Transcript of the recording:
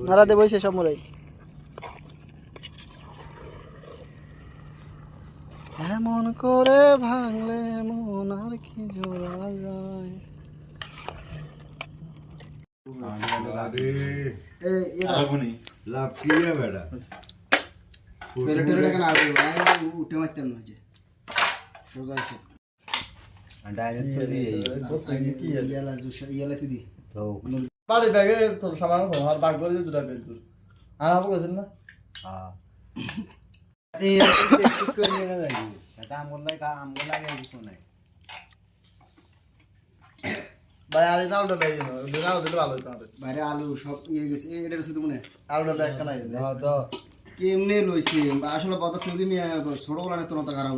নারাতে বইছে সব মোরাই এমন করে ভাঙলে মন আর কি জোড়া যায় লাভ কি বেটা উঠে মারতেন না যে সোজা এসে বাড়ি থেকে তোর সামান আর বাঘ করে দিয়ে দুটা পেয়ে আর আপু গেছেন না ভাই আরে আলুটা লাই দিন আলু দিলে ভালো হতো আমাদের বাইরে আলু সব ইয়ে গেছে এটা রয়েছে তো মনে আলুটা একটা নাই কেমনে লইছি আসলে বদা তুই নিয়ে ছোটবেলা তো খারাপ